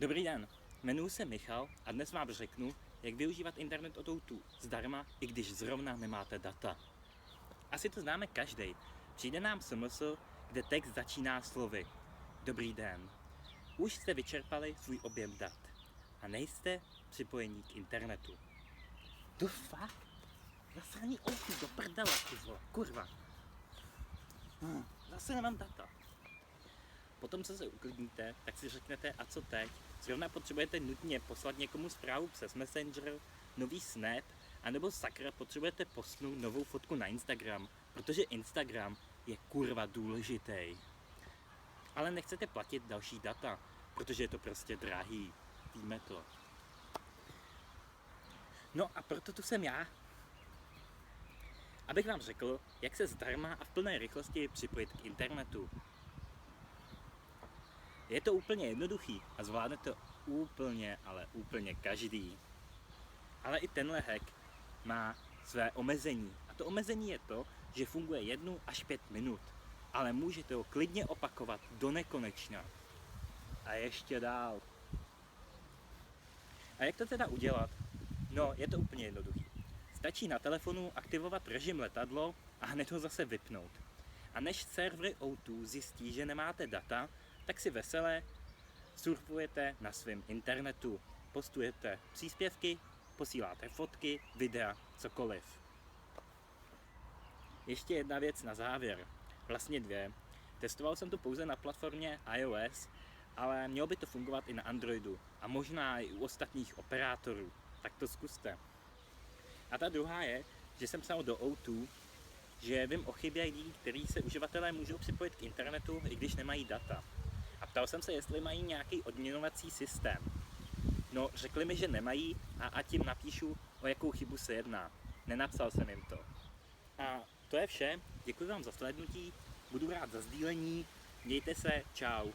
Dobrý den, jmenuji se Michal a dnes vám řeknu, jak využívat internet od O2 zdarma, i když zrovna nemáte data. Asi to známe každej. Přijde nám SMS, kde text začíná slovy Dobrý den. Už jste vyčerpali svůj objem dat a nejste připojení k internetu. To fakt? Zase ani O2 do prdele, kurva. Zase nemám data. Potom, co se uklidníte, tak si řeknete, a co teď? Zrovna potřebujete nutně poslat někomu zprávu přes Messenger, nový Snap, anebo sakra potřebujete postnout novou fotku na Instagram, protože Instagram je kurva důležitý. Ale nechcete platit další data, protože je to prostě drahý. Víme to. No a proto tu jsem já. Abych vám řekl, jak se zdarma a v plné rychlosti připojit k internetu. Je to úplně jednoduchý a zvládne to úplně, ale úplně každý. Ale i tenhle hack má své omezení. A to omezení je to, že funguje 1 až 5 minut. Ale můžete ho klidně opakovat do nekonečna. A ještě dál. A jak to teda udělat? No, je to úplně jednoduchý. Stačí na telefonu aktivovat režim letadlo a hned ho zase vypnout. A než servery O2 zjistí, že nemáte data, tak si veselé surfujete na svém internetu. Postujete příspěvky, posíláte fotky, videa, cokoliv. Ještě jedna věc na závěr. Vlastně 2. Testoval jsem to pouze na platformě iOS, ale mělo by to fungovat i na Androidu a možná i u ostatních operátorů. Tak to zkuste. A ta druhá je, že jsem psal do O2, že vím o chybě lidí, který se uživatelé můžou připojit k internetu, i když nemají data. A ptal jsem se, jestli mají nějaký odměňovací systém. No, řekli mi, že nemají a ať jim napíšu, o jakou chybu se jedná. Nenapsal jsem jim to. A to je vše. Děkuji vám za slednutí, budu rád za sdílení. Mějte se, čau.